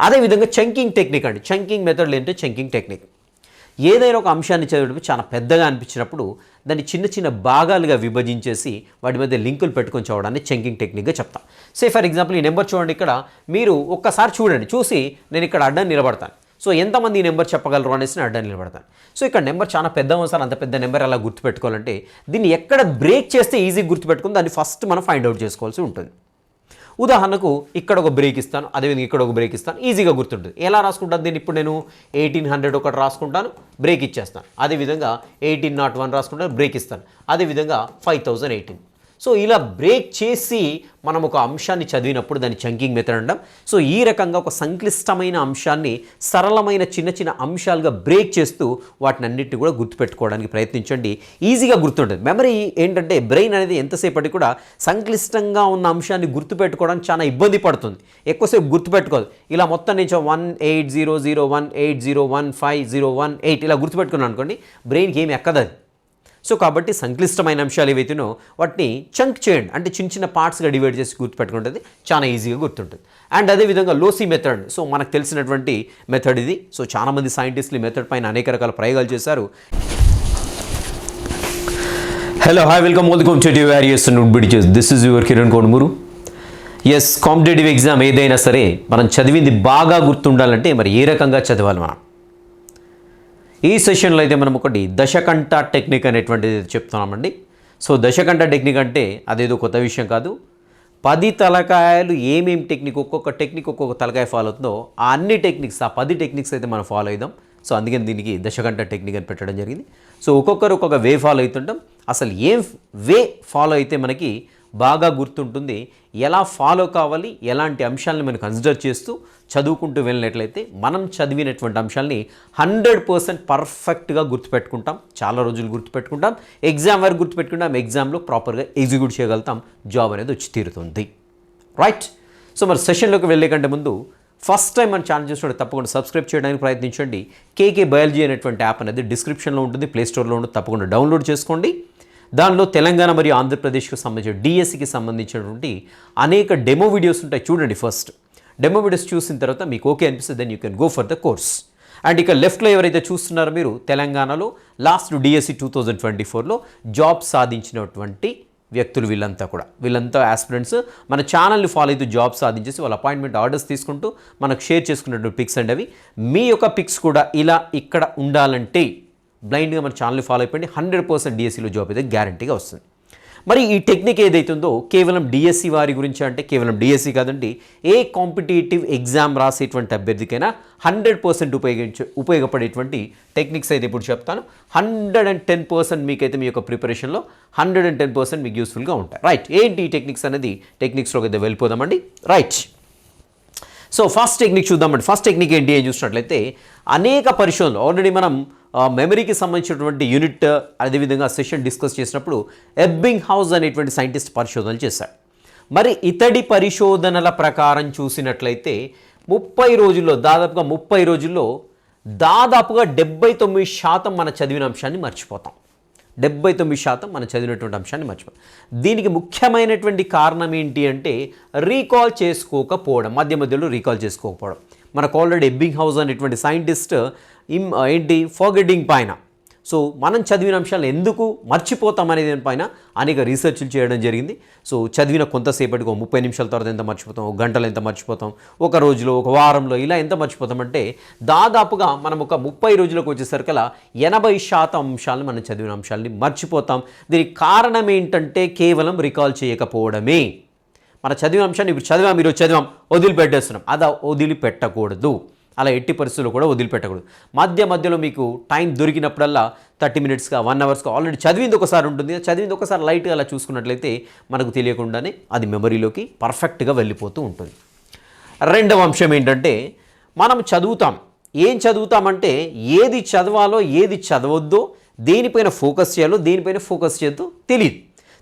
అదేవిధంగా chunking technique అండి. Chunking మెథడ్లు ఏంటంటే చంకింగ్ టెక్నిక్. ఏదైనా ఒక అంశాన్ని చదివేటప్పుడు చాలా పెద్దగా అనిపించినప్పుడు దాన్ని చిన్న చిన్న భాగాలుగా విభజించేసి వాటి మధ్య లింకులు పెట్టుకొని చదవడాన్ని చంకింగ్ టెక్నిక్గా చెప్తాం. సే ఫర్ ఎగ్జాంపుల్ ఈ నెంబర్ చూడండి, ఇక్కడ మీరు ఒక్కసారి చూడండి, చూసి నేను ఇక్కడ అడ్డం నిలబడతాను. సో ఎంతమంది ఈ నెంబర్ చెప్పగలరు అనేసి నేను అడ్డం నిలబడతాను. సో ఇక్కడ నెంబర్ చాలా పెద్ద సార్, అంత పెద్ద నెంబర్ అలా గుర్తుపెట్టుకోవాలంటే దీన్ని ఎక్కడ బ్రేక్ చేస్తే ఈజీగా గుర్తుపెట్టుకుని దాన్ని ఫస్ట్ మనం ఫైండ్ అవుట్ చేసుకోవాల్సి ఉంటుంది. ఉదాహరణకు ఇక్కడ ఒక బ్రేక్ ఇస్తాను, అదేవిధంగా ఇక్కడ ఒక బ్రేక్ ఇస్తాను, ఈజీగా గుర్తుంటుంది. ఎలా రాసుకుంటాను దీన్ని? ఇప్పుడు నేను 1800 ఒకటి రాసుకుంటాను, బ్రేక్ ఇచ్చేస్తాను. అదేవిధంగా 1801 రాసుకుంటాను, బ్రేక్ ఇస్తాను. అదేవిధంగా 5018. సో ఇలా బ్రేక్ చేసి మనం ఒక అంశాన్ని చదివినప్పుడు దాన్ని చంకింగ్ మెథడ్ అంటాం. సో ఈ రకంగా ఒక సంక్లిష్టమైన అంశాన్ని సరళమైన చిన్న చిన్న అంశాలుగా బ్రేక్ చేస్తూ వాటిని అన్నింటినీ కూడా గుర్తుపెట్టుకోవడానికి ప్రయత్నించండి. ఈజీగా గుర్తుంటుంది. మెమరీ ఏంటంటే బ్రెయిన్ అనేది ఎంతసేపటికి కూడా సంక్లిష్టంగా ఉన్న అంశాన్ని గుర్తుపెట్టుకోవడానికి చాలా ఇబ్బంది పడుతుంది, ఎక్కువసేపు గుర్తుపెట్టుకోదు. ఇలా మొత్తం నుంచి 180018015018 ఇలా గుర్తుపెట్టుకున్నాను అనుకోండి, బ్రెయిన్కి ఏమి ఎక్కదు. సో కాబట్టి సంక్లిష్టమైన అంశాలు ఏవైతేనో వాటిని చంక్ చేయండి, అంటే చిన్న చిన్న పార్ట్స్గా డివైడ్ చేసి గుర్తుపెట్టుకుంటుంది, చాలా ఈజీగా గుర్తుంటుంది. అండ్ అదేవిధంగా లోసీ మెథడ్, సో మనకు తెలిసినటువంటి మెథడ్ ఇది. సో చాలామంది సైంటిస్టులు ఈ మెథడ్ పైన అనేక రకాల ప్రయోగాలు చేశారు. Hello, hi, welcome all the competitive warriors and వుడ్. This is your Kiran Konamuru. Yes, competitive exam ఏదైనా సరే మనం చదివింది బాగా గుర్తుండాలంటే మరి ఏ రకంగా చదవాలి మనం? ఈ సెషన్లో అయితే మనం ఒకటి దశకంఠ టెక్నిక్ అనేటువంటిది చెప్తున్నామండి. సో దశకంఠ టెక్నిక్ అంటే అదేదో కొత్త విషయం కాదు. 10 తలకాయలు ఏమేమి టెక్నిక్, ఒక్కొక్క తలకాయ ఫాలో అవుతుందో ఆ అన్ని టెక్నిక్స్, ఆ 10 టెక్నిక్స్ అయితే మనం ఫాలో అవుదాం. సో అందుకని దీనికి దశకంఠ టెక్నిక్ అని పెట్టడం జరిగింది. సో ఒక్కొక్కరు ఒక్కొక్క వే ఫాలో అవుతుంటాం. అసలు ఏం వే ఫాలో అయితే మనకి బాగా గుర్తుంటుంది, ఎలా ఫాలో కావాలి, ఎలాంటి అంశాలను మనం కన్సిడర్ చేస్తూ చదువుకుంటూ వెళ్ళినట్లయితే మనం చదివినటువంటి అంశాలని 100% పర్ఫెక్ట్గా గుర్తుపెట్టుకుంటాం, చాలా రోజులు గుర్తుపెట్టుకుంటాం, ఎగ్జామ్ వరకు గుర్తుపెట్టుకుంటాం, ఎగ్జామ్లో ప్రాపర్గా ఎగ్జిక్యూట్ చేయగలుగుతాం, జాబ్ అనేది వచ్చి తీరుతుంది. రైట్. సో మరి సెషన్లోకి వెళ్ళే కంటే ముందు ఫస్ట్ టైం మన ఛానల్ చూస్తుంటే తప్పకుండా సబ్స్క్రైబ్ చేయడానికి ప్రయత్నించండి. కేకే బయాలజీ అనేటువంటి యాప్ అనేది డిస్క్రిప్షన్లో ఉంటుంది, ప్లేస్టోర్లో ఉంటుంది, తప్పకుండా డౌన్లోడ్ చేసుకోండి. దానిలో తెలంగాణ మరియు ఆంధ్రప్రదేశ్కి సంబంధించిన డిఎస్సికి సంబంధించినటువంటి అనేక డెమో వీడియోస్ ఉంటాయి, చూడండి. ఫస్ట్ డెమో వీడియోస్ చూసిన తర్వాత మీకు ఓకే అనిపిస్తే then you can go for the course. And ఇక లెఫ్ట్లో ఎవరైతే చూస్తున్నారో మీరు, తెలంగాణలో లాస్ట్ డిఎస్సి 2024లో జాబ్ సాధించినటువంటి వ్యక్తులు వీళ్ళంతా ఆస్పిరెంట్స్ మన ఛానల్ని ఫాలో అయితే జాబ్ సాధించేసి వాళ్ళ అపాయింట్మెంట్ ఆర్డర్స్ తీసుకుంటూ మనకు షేర్ చేసుకున్నటువంటి పిక్స్ అండి అవి. మీ యొక్క పిక్స్ కూడా ఇలా ఇక్కడ ఉండాలంటే బ్లైండ్గా మన ఛానల్ని ఫాలో అయిపోయింది, 100% డిఎస్సిలో జాబ్ అయితే గ్యారంటీగా వస్తుంది. మరి ఈ టెక్నిక్ ఏదైతుందో కేవలం డిఎస్సి వారి గురించి అంటే కేవలం డిఎస్సి కాదండి, ఏ కాంపిటేటివ్ ఎగ్జామ్ రాసేటువంటి అభ్యర్థికైనా 100% ఉపయోగపడేటువంటి టెక్నిక్స్ అయితే ఇప్పుడు చెప్తాను. 110% మీకైతే మీ యొక్క ప్రిపరేషన్లో 110% మీకు యూస్ఫుల్గా ఉంటాయి. రైట్. ఏంటి ఈ టెక్నిక్స్ అనేది, టెక్నిక్స్లోకి అయితే వెళ్ళిపోదామండి. రైట్. సో ఫస్ట్ టెక్నిక్ చూద్దామండి. ఫస్ట్ టెక్నిక్ ఏంటి అని చూసినట్లయితే అనేక పరిశోధనలు ఆల్రెడీ మనం మెమరీకి సంబంధించినటువంటి యూనిట్ అదేవిధంగా సెషన్ డిస్కస్ చేసినప్పుడు ఎబ్బింగ్హౌస్ అనేటువంటి సైంటిస్ట్ పరిశోధనలు చేశారు. మరి ఇతడి పరిశోధనల ప్రకారం చూసినట్లయితే 30 రోజుల్లో దాదాపుగా 79% మన చదివిన అంశాన్ని మర్చిపోతాం. 79% మనం చదివినటువంటి అంశాన్ని మర్చిపోతాం. దీనికి ముఖ్యమైనటువంటి కారణం ఏంటి అంటే రీకాల్ చేసుకోకపోవడం, మధ్యలో రీకాల్ చేసుకోకపోవడం. మనకు ఆల్రెడీ ఎబ్బింగ్హౌస్ అనేటువంటి సైంటిస్ట్ ఫర్గెటింగ్ పైన, సో మనం చదివిన అంశాలు ఎందుకు మర్చిపోతాం అనే దానిపైన అనేక రీసెర్చ్లు చేయడం జరిగింది. సో చదివిన కొంతసేపటికి 30 నిమిషాల తర్వాత ఎంత మర్చిపోతాం, ఒక గంటలో ఎంత మర్చిపోతాం, ఒక రోజులో, ఒక వారంలో ఇలా ఎంత మర్చిపోతామంటే దాదాపుగా మనం ఒక 30 రోజులకు వచ్చేసరికలా 80% అంశాలను మనం చదివిన అంశాలని మర్చిపోతాం. దీనికి కారణం ఏంటంటే కేవలం రికాల్ చేయకపోవడమే. మన చదివిన అంశాన్ని ఈరోజు చదివాం వదిలిపెట్టేస్తున్నాం, అది వదిలిపెట్టకూడదు. అలా ఎట్టి పరిస్థితుల్లో కూడా వదిలిపెట్టకూడదు. మధ్యలో మీకు టైం దొరికినప్పుడల్లా 30 మినిట్స్గా 1 అవర్స్గా ఆల్రెడీ చదివింది ఒకసారి ఉంటుంది, చదివింది ఒకసారి లైట్గా అలా చూసుకున్నట్లయితే మనకు తెలియకుండానే అది మెమరీలోకి పర్ఫెక్ట్గా వెళ్ళిపోతూ ఉంటుంది. రెండవ అంశం ఏంటంటే మనం ఏం చదువుతామంటే ఏది చదవాలో ఏది చదవద్దో, దేనిపైన ఫోకస్ చేయాలో దేనిపైన ఫోకస్ చేయొద్దో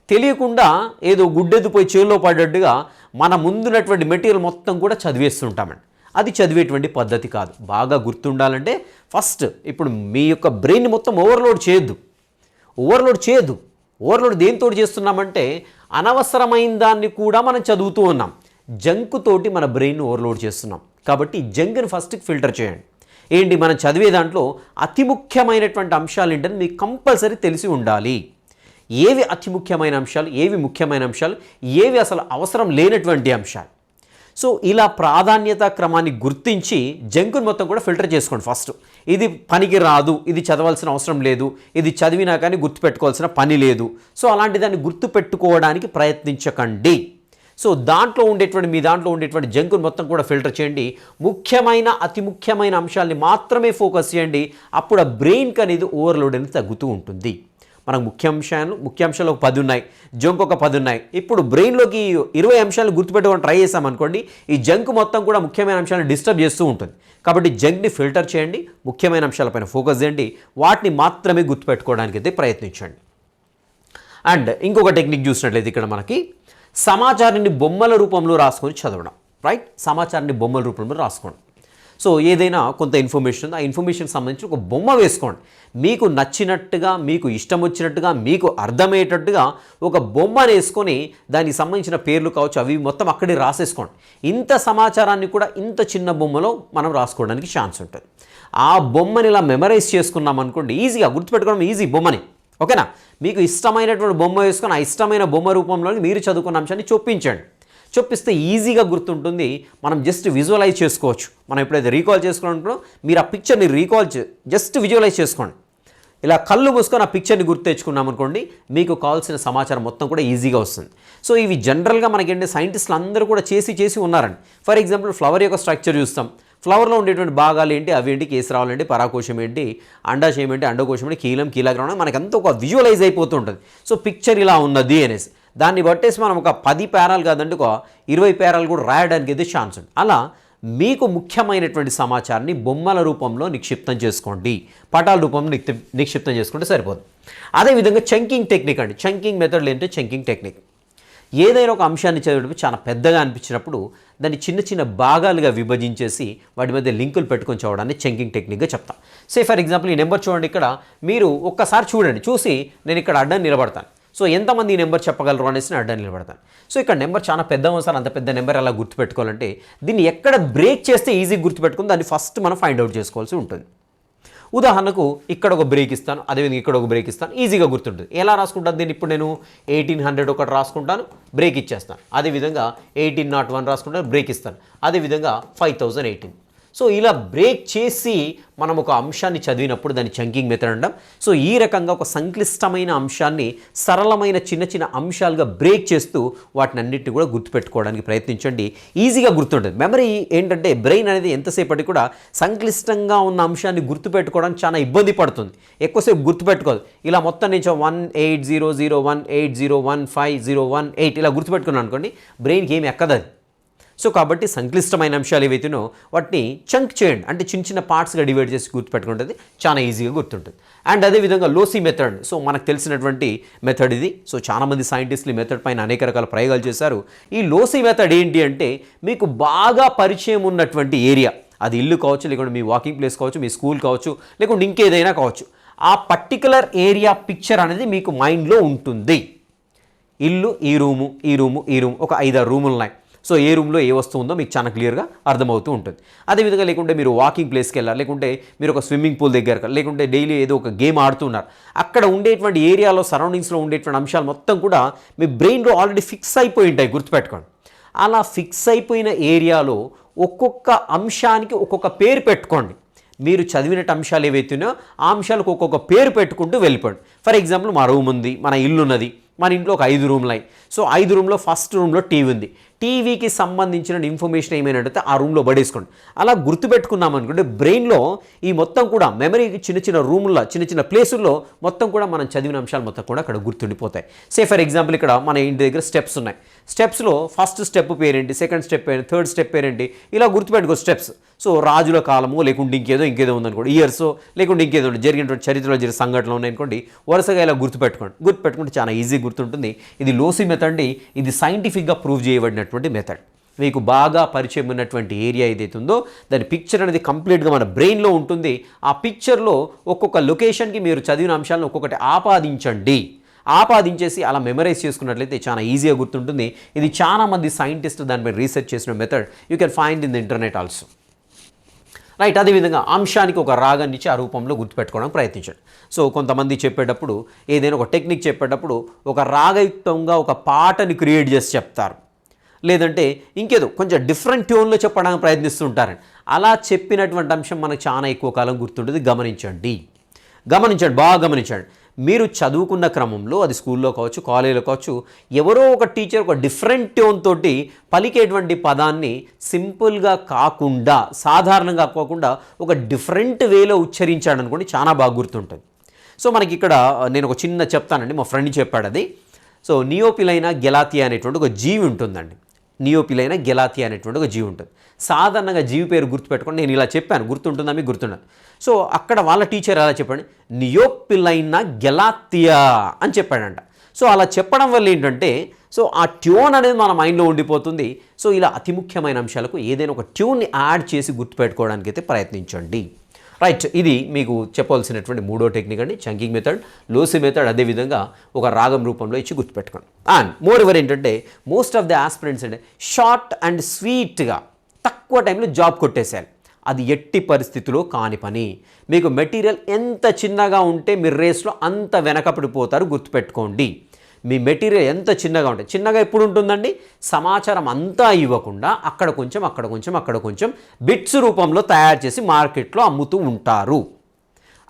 తెలియకుండా ఏదో గుడ్డెద్దుపోయి చేలో పడ్డట్టుగా మన ముందున్నటువంటి మెటీరియల్ మొత్తం కూడా చదివేస్తుంటామండి. అది చదివేటువంటి పద్ధతి కాదు. బాగా గుర్తుండాలంటే ఫస్ట్ ఇప్పుడు మీ యొక్క బ్రెయిన్ మొత్తం ఓవర్లోడ్ చేయొద్దు. ఓవర్లోడ్ దేనితో చేస్తున్నామంటే అనవసరమైన దాన్ని కూడా మనం చదువుతూ ఉన్నాం. జంక్ తోటి మన బ్రెయిన్ ఓవర్లోడ్ చేస్తున్నాం. కాబట్టి జంక్ని ఫస్ట్ ఫిల్టర్ చేయండి. ఏంటి మనం చదివే దాంట్లో అతి ముఖ్యమైనటువంటి అంశాలు ఏంటని మీకు కంపల్సరీ తెలిసి ఉండాలి. ఏవి అతి ముఖ్యమైన అంశాలు, ఏవి ముఖ్యమైన అంశాలు, ఏవి అసలు అవసరం లేనటువంటి అంశాలు. సో ఇలా ప్రాధాన్యత క్రమాన్ని గుర్తించి జంకుని మొత్తం కూడా ఫిల్టర్ చేసుకోండి. ఫస్ట్ ఇది పనికి రాదు, ఇది చదవాల్సిన అవసరం లేదు, ఇది చదివినా కానీ గుర్తుపెట్టుకోవాల్సిన పని లేదు, సో అలాంటి దాన్ని గుర్తుపెట్టుకోవడానికి ప్రయత్నించకండి. సో మీ దాంట్లో ఉండేటువంటి జంకుని మొత్తం కూడా ఫిల్టర్ చేయండి. ముఖ్యమైన అతి ముఖ్యమైన అంశాలని మాత్రమే ఫోకస్ చేయండి. అప్పుడు ఆ బ్రెయిన్కి అనేది ఓవర్లోడ్ అనేది తగ్గుతూ ఉంటుంది. మనకు ముఖ్యాంశాలు ఒక 10 ఉన్నాయి, జంక్ ఒక 10 ఉన్నాయి. ఇప్పుడు బ్రెయిన్లోకి 20 అంశాలు గుర్తుపెట్టుకొని ట్రై చేసామనుకోండి, ఈ జంక్ మొత్తం కూడా ముఖ్యమైన అంశాలను డిస్టర్బ్ చేస్తూ ఉంటుంది. కాబట్టి జంక్ని ఫిల్టర్ చేయండి, ముఖ్యమైన అంశాలపైన ఫోకస్ చేయండి, వాటిని మాత్రమే గుర్తుపెట్టుకోవడానికి అయితే ప్రయత్నించండి. అండ్ ఇంకొక టెక్నిక్ చూసినట్లయితే ఇక్కడ మనకి సమాచారాన్ని బొమ్మల రూపంలో రాసుకొని చదవడం. రైట్, సమాచారాన్ని బొమ్మల రూపంలో రాసుకోండి. సో ఏదైనా కొంత ఇన్ఫర్మేషన్ ఉంది, ఆ ఇన్ఫర్మేషన్కి సంబంధించి ఒక బొమ్మ వేసుకోండి. మీకు నచ్చినట్టుగా, మీకు ఇష్టం వచ్చినట్టుగా, మీకు అర్థమయ్యేటట్టుగా ఒక బొమ్మను వేసుకొని దానికి సంబంధించిన పేర్లు కావచ్చు అవి మొత్తం అక్కడే రాసేసుకోండి. ఇంత సమాచారాన్ని కూడా ఇంత చిన్న బొమ్మలో మనం రాసుకోవడానికి ఛాన్స్ ఉంటుంది. ఆ బొమ్మని ఇలా మెమరైజ్ చేసుకున్నాం అనుకోండి, ఈజీగా గుర్తుపెట్టుకోవడం ఈజీ బొమ్మని. ఓకేనా, మీకు ఇష్టమైనటువంటి బొమ్మ వేసుకొని ఆ ఇష్టమైన బొమ్మ రూపంలో మీరు చదువుకున్న అంశాన్ని చొప్పిస్తే ఈజీగా గుర్తుంటుంది. మనం జస్ట్ విజువలైజ్ చేసుకోవచ్చు. మనం ఎప్పుడైతే రీకాల్ చేసుకుంటున్నామో మీరు ఆ పిక్చర్ని జస్ట్ విజువలైజ్ చేసుకోండి. ఇలా కళ్ళు మూసుకొని ఆ పిక్చర్ని గుర్తు తెచ్చుకున్నాం అనుకోండి, మీకు కావాల్సిన సమాచారం మొత్తం కూడా ఈజీగా వస్తుంది. సో ఇవి జనరల్గా మనకేంటి సైంటిస్టులు అందరూ కూడా చేసి ఉన్నారండి. ఫర్ ఎగ్జాంపుల్ ఫ్లవర్ యొక్క స్ట్రక్చర్ చూస్తాం. ఫ్లవర్లో ఉండేటువంటి భాగాలు ఏంటి, అవి ఏంటి, కేసరాలు ఏంటి, పరాకోశం ఏంటి, అండాశయం ఏంటి, అండకోశం ఏంటి, కీలగ్రామం, మనకంతా ఒక విజువలైజ్ అయిపోతూ ఉంటుంది. సో పిక్చర్ ఇలా ఉన్నది అనేసి దాన్ని బట్టేసి మనం ఒక 10 పేరాలు కాదండి, ఒక 20 పేరాలు కూడా రాయడానికి అయితే ఛాన్స్ ఉంది. అలా మీకు ముఖ్యమైనటువంటి సమాచారాన్ని బొమ్మల రూపంలో నిక్షిప్తం చేసుకోండి, పటాల రూపంలో నిక్షిప్తం చేసుకుంటే సరిపోదు. అదేవిధంగా చంకింగ్ టెక్నిక్ అండి. చంకింగ్ మెథడ్లు ఏంటంటే చంకింగ్ టెక్నిక్. ఏదైనా ఒక అంశాన్ని చదివేటప్పుడు చాలా పెద్దగా అనిపించినప్పుడు దాన్ని చిన్న భాగాలుగా విభజించేసి వాటి మధ్య లింకులు పెట్టుకొని చదవడాన్ని చంకింగ్ టెక్నిక్గా చెప్తాం. ఫర్ ఎగ్జాంపుల్ ఈ నెంబర్ చూడండి, ఇక్కడ మీరు ఒక్కసారి చూడండి, చూసి నేను ఇక్కడ అడ్డం నిలబడతాను. సో ఎంతమంది ఈ నెంబర్ చెప్పగలరు అనేసి నేను అడ్డం నిలబడతాను. సో ఇక్కడ నెంబర్ చాలా పెద్ద సార్, అంత పెద్ద నెంబర్ ఎలా గుర్తుపెట్టుకోవాలంటే దీన్ని ఎక్కడ బ్రేక్ చేస్తే ఈజీగా గుర్తుపెట్టుకుని దాన్ని ఫస్ట్ మనం ఫైండ్ అవుట్ చేసుకోవాల్సి ఉంటుంది. ఉదాహరణకు ఇక్కడ ఒక బ్రేక్ ఇస్తాను, అదేవిధంగా ఇక్కడ ఒక బ్రేక్ ఇస్తాను, ఈజీగా గుర్తుంటుంది. ఎలా రాసుకుంటాను దీన్ని? ఇప్పుడు నేను 1800 ఒకటి రాసుకుంటాను, బ్రేక్ ఇచ్చేస్తాను. అదేవిధంగా 1801 రాసుకుంటాను, బ్రేక్ ఇస్తాను. అదేవిధంగా 5018. సో ఇలా బ్రేక్ చేసి మనం ఒక అంశాన్ని చదివినప్పుడు దాన్ని చంకింగ్ మెథడ్ అంటాం. సో ఈ రకంగా ఒక సంక్లిష్టమైన అంశాన్ని సరళమైన చిన్న అంశాలుగా బ్రేక్ చేస్తూ వాటిని అన్నిటిని కూడా గుర్తుపెట్టుకోవడానికి ప్రయత్నించండి. ఈజీగా గుర్తుంటుంది. మెమరీ ఏంటంటే బ్రెయిన్ అనేది ఎంతసేపటి కూడా సంక్లిష్టంగా ఉన్న అంశాన్ని గుర్తుపెట్టుకోవడానికి చాలా ఇబ్బంది పడుతుంది, ఎక్కువసేపు గుర్తుపెట్టుకోదు. ఇలా మొత్తం నుంచి 180018015018 ఇలా గుర్తుపెట్టుకున్నాను అనుకోండి, బ్రెయిన్కి ఏమి ఎక్కదు అది. సో కాబట్టి సంక్లిష్టమైన అంశాలు ఏవైతేనో వాటిని చంక్ చేయండి, అంటే చిన్న పార్ట్స్గా డివైడ్ చేసి గుర్తుపెట్టుకుంటుంది, చాలా ఈజీగా గుర్తుంటుంది. అండ్ అదేవిధంగా లోసీ మెథడ్, సో మనకు తెలిసినటువంటి మెథడ్ ఇది. సో చాలామంది సైంటిస్టులు ఈ మెథడ్ పైన అనేక రకాల ప్రయోగాలు చేశారు. ఈ లోసీ మెథడ్ ఏంటి అంటే మీకు బాగా పరిచయం ఉన్నటువంటి ఏరియా, అది ఇల్లు కావచ్చు, లేకుంటే మీ వాకింగ్ ప్లేస్ కావచ్చు, మీ స్కూల్ కావచ్చు, లేకుంటే ఇంకేదైనా కావచ్చు, ఆ పర్టికులర్ ఏరియా పిక్చర్ అనేది మీకు మైండ్లో ఉంటుంది. ఇల్లు, ఈ రూము ఒక 5-6 రూములు ఉన్నాయి. సో ఏ రూమ్లో ఏ వస్తువు ఉందో మీకు చాలా క్లియర్గా అర్థమవుతూ ఉంటుంది. అదేవిధంగా లేకుంటే మీరు వాకింగ్ ప్లేస్కి వెళ్ళారు, లేకుంటే మీరు ఒక స్విమ్మింగ్ పూల్ దగ్గర, లేకుంటే డైలీ ఏదో ఒక గేమ్ ఆడుతున్నారు, అక్కడ ఉండేటువంటి ఏరియాలో సరౌండింగ్స్లో ఉండేటువంటి అంశాలు మొత్తం కూడా మీ బ్రెయిన్లో ఆల్రెడీ ఫిక్స్ అయిపోయి ఉంటాయి, గుర్తుపెట్టుకోండి. అలా ఫిక్స్ అయిపోయిన ఏరియాలో ఒక్కొక్క అంశానికి ఒక్కొక్క పేరు పెట్టుకోండి. మీరు చదివినట్టు అంశాలు ఏవైతున్నాయో ఆ అంశాలకు ఒక్కొక్క పేరు పెట్టుకుంటూ వెళ్ళిపోండి. ఫర్ ఎగ్జాంపుల్ మా రూమ్ ఉంది, మన ఇల్లు ఉన్నది, మన ఇంట్లో ఒక 5 రూమ్లు ఉన్నాయి. సో 5 రూమ్లో ఫస్ట్ రూమ్లో టీవీ ఉంది, టీవీకి సంబంధించిన ఇన్ఫర్మేషన్ ఏమైనా అడిగితే ఆ రూమ్లో పడేసుకోండి. అలా గుర్తుపెట్టుకున్నాం అనుకుంటే బ్రెయిన్లో ఈ మొత్తం కూడా మెమరీకి చిన్న రూముల్లో చిన్న ప్లేసుల్లో మొత్తం కూడా మనం చదివిన అంశాలు మొత్తం కూడా అక్కడ గుర్తుండిపోతాయి. ఫర్ ఎగ్జాంపుల్ ఇక్కడ మన ఇంటి దగ్గర స్టెప్స్ ఉన్నాయి. స్టెప్స్లో ఫస్ట్ స్టెప్ పేరేంటి, సెకండ్ స్టెప్ పేరేంటి, థర్డ్ స్టెప్ పేరేంటి, ఇలా గుర్తుపెట్టుకో స్టెప్స్. సో రాజుల కాలము, లేకుంటే ఇంకేదో ఉందనుకోండి, ఇయర్స్, లేకుంటే ఇంకేదో జరిగినటువంటి చరిత్రలో జరిగిన సంఘటనలు ఉన్నాయనుకోండి, వరుసగా ఇలా గుర్తుపెట్టుకుంటే చాలా ఈజీ గుర్తుంటుంది. ఇది లోసీ మెథడ్, ఇది సైంటిఫిక్గా ప్రూవ్ చేయబడినటువంటి మెథడ్. మీకు బాగా పరిచయం ఉన్నటువంటి ఏరియా ఏదైతే ఉందో దాని పిక్చర్ అనేది కంప్లీట్గా మన బ్రెయిన్లో ఉంటుంది. ఆ పిక్చర్లో ఒక్కొక్క లొకేషన్కి మీరు చదివిన అంశాలను ఒక్కొక్కటి ఆపాదించండి. ఆపాదించేసి అలా మెమరైజ్ చేసుకున్నట్లయితే చాలా ఈజీగా గుర్తుంటుంది. ఇది చాలామంది సైంటిస్టులు దానిపై రీసెర్చ్ చేసిన method you can find in the internet also. Right, అదేవిధంగా అంశానికి ఒక రాగాన్ని ఇచ్చి ఆ రూపంలో గుర్తుపెట్టుకోవడానికి ప్రయత్నించండి. సో కొంతమంది చెప్పేటప్పుడు ఏదైనా ఒక టెక్నిక్ చెప్పేటప్పుడు ఒక రాగయుక్తంగా ఒక పాటని క్రియేట్ చేసి చెప్తారు, లేదంటే ఇంకేదో కొంచెం డిఫరెంట్ ట్యూన్లో చెప్పడానికి ప్రయత్నిస్తుంటారండి. అలా చెప్పినటువంటి అంశం మనకు చాలా ఎక్కువ కాలం గుర్తుంటుంది. గమనించండి, బాగా గమనించండి. మీరు చదువుకున్న క్రమంలో అది స్కూల్లో కావచ్చు, కాలేజీలో కావచ్చు, ఎవరో ఒక టీచర్ ఒక డిఫరెంట్ ట్యూన్ తోటి పలికేటువంటి పదాన్ని సింపుల్గా కాకుండా, సాధారణంగా కాకుండా ఒక డిఫరెంట్ వేలో ఉచ్చరించాడు అనుకోండి, చాలా బాగా గుర్తుంటుంది. సో మనకి ఇక్కడ నేను ఒక చిన్న చెప్తానండి, మా ఫ్రెండ్ చెప్పాడు అది. సో నియోపిలైనా గెలాతియా అనేటువంటి ఒక జీవి ఉంటుందండి. నియోపిలైనా గెలాతియా అనేటువంటి ఒక జీవి ఉంటుంది. సాధారణంగా జీవి పేరు గుర్తుపెట్టుకోండి. నేను ఇలా చెప్పాను, గుర్తుంటుందా మీకు? గుర్తుండదు. సో అక్కడ వాళ్ళ టీచర్ ఎలా చెప్పండి, నియోపిలైనా గెలాతియా అని చెప్పాడంట. సో అలా చెప్పడం వల్ల ఏంటంటే సో ఆ ట్యూన్ అనేది మన మైండ్లో ఉండిపోతుంది. సో ఇలా అతి ముఖ్యమైన అంశాలకు ఏదైనా ఒక ట్యూన్ని యాడ్ చేసి గుర్తుపెట్టుకోవడానికి అయితే ప్రయత్నించండి. రైట్, ఇది మీకు చెప్పవలసినటువంటి మూడో టెక్నిక్ అండి, చంకింగ్ మెథడ్, లోసి మెథడ్. అదేవిధంగా ఒక రాగం రూపంలో ఇచ్చి గుర్తుపెట్టుకోండి. అండ్ మోర్ ఎవర్ ఏంటంటే మోస్ట్ ఆఫ్ ద ఆస్పిరెంట్స్ అంటే షార్ట్ అండ్ స్వీట్గా తక్కువ టైంలో జాబ్ కొట్టేసేయాలి. అది ఎట్టి పరిస్థితిలో కాని పని. మీకు మెటీరియల్ ఎంత చిన్నగా ఉంటే మీరు రేస్లో అంత వెనకపడిపోతారు, గుర్తుపెట్టుకోండి. మీ మెటీరియల్ ఎంత చిన్నగా ఉంటే, చిన్నగా ఎప్పుడు ఉంటుందండి, సమాచారం అంతా ఇవ్వకుండా అక్కడ కొంచెం బిట్స్ రూపంలో తయారు చేసి మార్కెట్లో అమ్ముతూ ఉంటారు.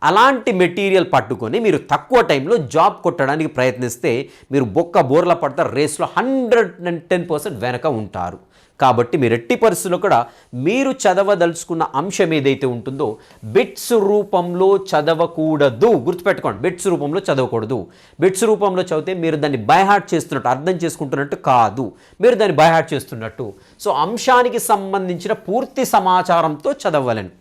అలాంటి మెటీరియల్ పట్టుకొని మీరు తక్కువ టైంలో జాబ్ కొట్టడానికి ప్రయత్నిస్తే మీరు బోర్ల పడతారు, రేస్లో 110% వెనక ఉంటారు. కాబట్టి మీరు ఎట్టి పరిస్థితుల్లో కూడా మీరు చదవదలుచుకున్న అంశం ఏదైతే ఉంటుందో బిట్స్ రూపంలో చదవకూడదు. గుర్తుపెట్టుకోండి, బిట్స్ రూపంలో చదవకూడదు. బిట్స్ రూపంలో చదివితే మీరు దాన్ని బైహార్ట్ చేస్తున్నట్టు, అర్థం చేసుకుంటున్నట్టు కాదు, మీరు దాన్ని బైహార్ట్ చేస్తున్నట్టు. సో అంశానికి సంబంధించిన పూర్తి సమాచారంతో చదవాలని.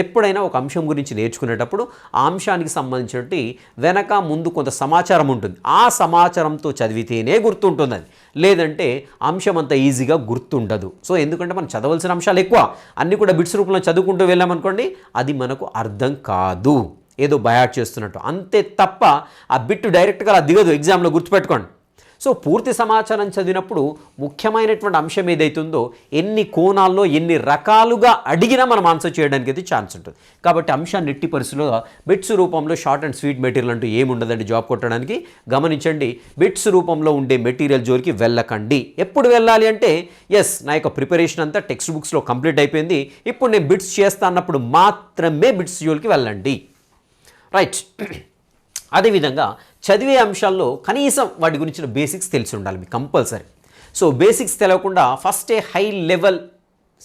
ఎప్పుడైనా ఒక అంశం గురించి నేర్చుకునేటప్పుడు ఆ అంశానికి సంబంధించినట్టు వెనక ముందు కొంత సమాచారం ఉంటుంది. ఆ సమాచారంతో చదివితేనే గుర్తుంటుంది అది, లేదంటే అంశం అంత ఈజీగా గుర్తుండదు. సో ఎందుకంటే మనం చదవాల్సిన అంశాలు ఎక్కువ, అన్నీ కూడా బిట్స్ రూపంలో చదువుకుంటూ వెళ్ళామనుకోండి, అది మనకు అర్థం కాదు, ఏదో బయాట్ చేస్తున్నట్టు అంతే తప్ప ఆ బిట్ డైరెక్ట్గా అలా దిగదు ఎగ్జామ్లో, గుర్తుపెట్టుకోండి. సో పూర్తి సమాచారం చదివినప్పుడు ముఖ్యమైనటువంటి అంశం ఏదైతుందో ఎన్ని కోణాల్లో ఎన్ని రకాలుగా అడిగినా మనం ఆన్సర్ చేయడానికి అయితే ఛాన్స్ ఉంటుంది. కాబట్టి అంశాన్ని ఎట్టి పరిస్థితుల్లో బిట్స్ రూపంలో షార్ట్ అండ్ స్వీట్ మెటీరియల్ అంటూ ఏముండదండి జాబ్ కొట్టడానికి. గమనించండి, బిట్స్ రూపంలో ఉండే మెటీరియల్ జోలికి వెళ్ళకండి. ఎప్పుడు వెళ్ళాలి అంటే నా యొక్క ప్రిపరేషన్ అంతా టెక్స్ట్ బుక్స్లో కంప్లీట్ అయిపోయింది, ఇప్పుడు నేను బిట్స్ చేస్తా అన్నప్పుడు మాత్రమే బిట్స్ జోలికి వెళ్ళండి. రైట్, అదేవిధంగా చదివే అంశాల్లో కనీసం వాటి గురించిన బేసిక్స్ తెలిసి ఉండాలి మీకు కంపల్సరీ. సో బేసిక్స్ తెలియకుండా ఫస్టే హై లెవెల్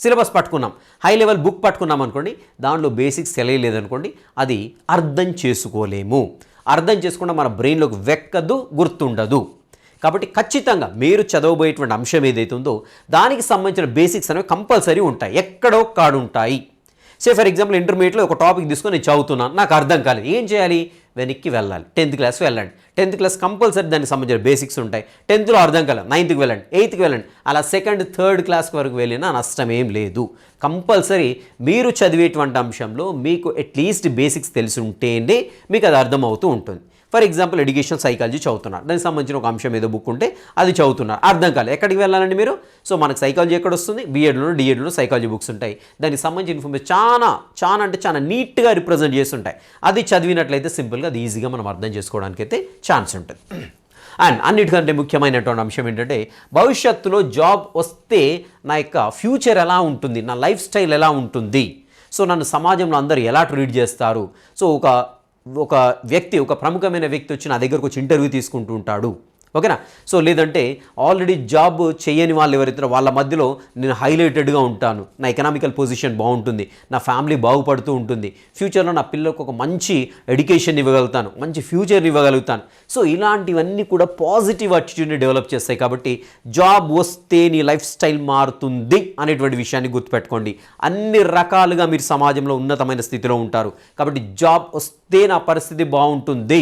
సిలబస్ పట్టుకున్నాం, హై లెవెల్ బుక్ పట్టుకున్నాం అనుకోండి, దాంట్లో బేసిక్స్ తెలియలేదనుకోండి, అది అర్థం చేసుకోలేము. అర్థం చేసుకుండా మన బ్రెయిన్లోకి వెక్కదు, గుర్తుండదు. కాబట్టి ఖచ్చితంగా మీరు చదవబోయేటువంటి అంశం ఏదైతే ఉందో దానికి సంబంధించిన బేసిక్స్ అనేవి కంపల్సరీ ఉంటాయి, ఎక్కడో కాడుంటాయి. ఫర్ ఎగ్జాంపుల్ ఇంటర్మీడియట్లో ఒక టాపిక్ తీసుకొని నేను చదువుతున్నాను, నాకు అర్థం కాలేదు, ఏం చేయాలి, వెనక్కి వెళ్ళాలి, 10th క్లాస్ వెళ్ళండి. 10th క్లాస్ కంపల్సరీ దానికి సంబంధించిన బేసిక్స్ ఉంటాయి. 10thలో అర్థం కాలేదు, 9th వెళ్ళండి, 8th వెళ్ళండి, అలా 2nd, 3rd క్లాస్ వరకు వెళ్ళినా నష్టం ఏం లేదు. కంపల్సరీ మీరు చదివేటువంటి అంశంలో మీకు అట్లీస్ట్ బేసిక్స్ తెలిసి ఉంటేనే మీకు అది అర్థమవుతూ ఉంటుంది. ఫర్ ఎగ్జాంపుల్ ఎడ్యుకేషన్ సైకాలజీ చదువుతున్నారు, దానికి సంబంధించిన ఒక అంశం ఏదో బుక్ ఉంటే అది చదువుతున్నారు, అర్థం కాలేదు, ఎక్కడికి వెళ్ళాలండి మీరు? సో మనకు సైకాలజీ ఎక్కడ వస్తుంది, బీఎడ్లో డిఎడ్లో సైకాలజీ బుక్స్ ఉంటాయి, దానికి సంబంధించిన ఇన్ఫర్మేషన్ చాలా నీట్గా రిప్రజెంట్ చేస్తుంటాయి. అది చదివినట్లయితే సింపుల్గా అది ఈజీగా మనం అర్థం చేసుకోవడానికి అయితే ఛాన్స్ ఉంటుంది. అండ్ అన్నిటికంటే ముఖ్యమైనటువంటి అంశం ఏంటంటే భవిష్యత్తులో జాబ్ వస్తే నా యొక్క ఫ్యూచర్ ఎలా ఉంటుంది, నా లైఫ్ స్టైల్ ఎలా ఉంటుంది, సో నన్ను సమాజంలో అందరూ ఎలా ట్రీట్ చేస్తారు. సో ఒక వ్యక్తి, ఒక ప్రముఖమైన వ్యక్తి వచ్చి నా దగ్గరకు వచ్చి ఇంటర్వ్యూ తీసుకుంటూ ఉంటాడు, ఓకేనా. సో లేదంటే ఆల్రెడీ జాబ్ చేయని వాళ్ళు ఎవరైతే వాళ్ళ మధ్యలో నేను హైలైటెడ్గా ఉంటాను, నా ఎకనామికల్ పొజిషన్ బాగుంటుంది, నా ఫ్యామిలీ బాగుపడుతూ ఉంటుంది, ఫ్యూచర్లో నా పిల్లలకు ఒక మంచి ఎడ్యుకేషన్ ఇవ్వగలుగుతాను, మంచి ఫ్యూచర్ ఇవ్వగలుగుతాను. సో ఇలాంటివన్నీ కూడా పాజిటివ్ యాటిట్యూడ్ని డెవలప్ చేస్తాయి. కాబట్టి జాబ్ వస్తే నీ లైఫ్ స్టైల్ మారుతుంది అనేటువంటి విషయాన్ని గుర్తుపెట్టుకోండి. అన్ని రకాలుగా మీరు సమాజంలో ఉన్నతమైన స్థితిలో ఉంటారు. కాబట్టి జాబ్ వస్తే నా పరిస్థితి బాగుంటుంది.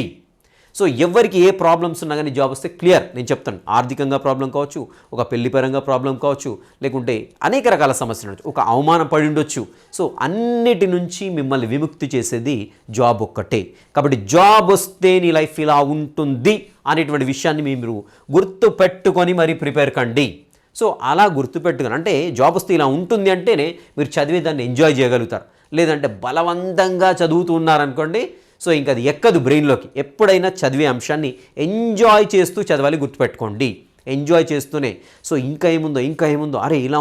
సో ఎవరికి ఏ ప్రాబ్లమ్స్ ఉన్నా కానీ జాబ్ వస్తే క్లియర్, నేను చెప్తాను. ఆర్థికంగా ప్రాబ్లం కావచ్చు, ఒక పెళ్లి పరంగా ప్రాబ్లం కావచ్చు, లేకుంటే అనేక రకాల సమస్యలు ఉండొచ్చు, ఒక అవమానం పడి ఉండొచ్చు. సో అన్నిటి నుంచి మిమ్మల్ని విముక్తి చేసేది జాబ్ ఒక్కటే. కాబట్టి జాబ్ వస్తే నీ లైఫ్ ఇలా ఉంటుంది అనేటువంటి విషయాన్ని మీరు గుర్తు పెట్టుకొని మరి ప్రిపేర్ కండి. సో అలా గుర్తుపెట్టుకుని, అంటే జాబ్ వస్తే ఇలా ఉంటుంది అంటేనే మీరు చదివే దాన్ని ఎంజాయ్ చేయగలుగుతారు. లేదంటే బలవంతంగా చదువుతూ ఉన్నారనుకోండి, సో ఇంకా అది ఎక్కదు బ్రెయిన్లోకి. ఎప్పుడైనా చదివే అంశాన్ని ఎంజాయ్ చేస్తూ చదవాలి, గుర్తుపెట్టుకోండి. ఎంజాయ్ చేస్తూనే సో ఇంకా ఏముందో అరే ఇలా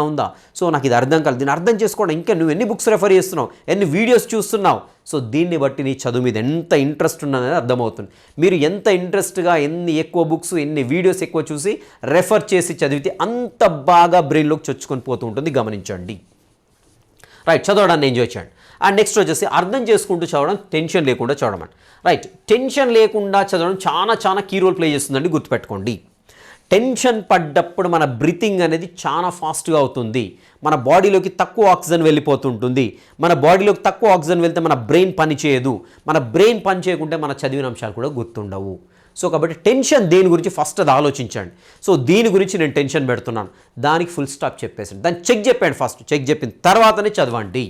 ఉందా సో నాకు ఇది అర్థం కాదు, దీన్ని అర్థం చేసుకోవడం, ఇంకా నువ్వు ఎన్ని బుక్స్ రెఫర్ చేస్తున్నావు, ఎన్ని వీడియోస్ చూస్తున్నావు, సో దీన్ని బట్టి నీ చదువు మీద ఎంత ఇంట్రెస్ట్ ఉన్నదని అర్థమవుతుంది. మీరు ఎంత ఇంట్రెస్ట్గా ఎన్ని ఎక్కువ బుక్స్, ఎన్ని వీడియోస్ ఎక్కువ చూసి రెఫర్ చేసి చదివితే అంత బాగా బ్రెయిన్లోకి చొచ్చుకొని పోతూ ఉంటుంది, గమనించండి. రైట్, చదవడాన్ని ఎంజాయ్ చేయండి. అండ్ నెక్స్ట్ వచ్చేసి అర్థం చేసుకుంటూ చదవడం, టెన్షన్ లేకుండా చదవడం. రైట్, టెన్షన్ లేకుండా చదవడం చాలా కీ రోల్ ప్లే చేస్తుందండి, గుర్తుపెట్టుకోండి. టెన్షన్ పడ్డప్పుడు మన బ్రీతింగ్ అనేది చాలా ఫాస్ట్గా అవుతుంది, మన బాడీలోకి తక్కువ ఆక్సిజన్ వెళ్ళిపోతుంటుంది. మన బాడీలోకి తక్కువ ఆక్సిజన్ వెళ్తే మన బ్రెయిన్ పని చేయదు, మన బ్రెయిన్ పని చేయకుంటే మన చదివిన అంశాలు కూడా గుర్తుండవు. సో కాబట్టి టెన్షన్ దేని గురించి ఫస్ట్ అది ఆలోచించండి. సో దీని గురించి నేను టెన్షన్ పెడుతున్నాను, దానికి ఫుల్ స్టాప్ చెప్పేసాను, దాన్ని చెక్ చెప్పండి. ఫస్ట్ చెక్ చెప్పిన తర్వాతనే చదవండి.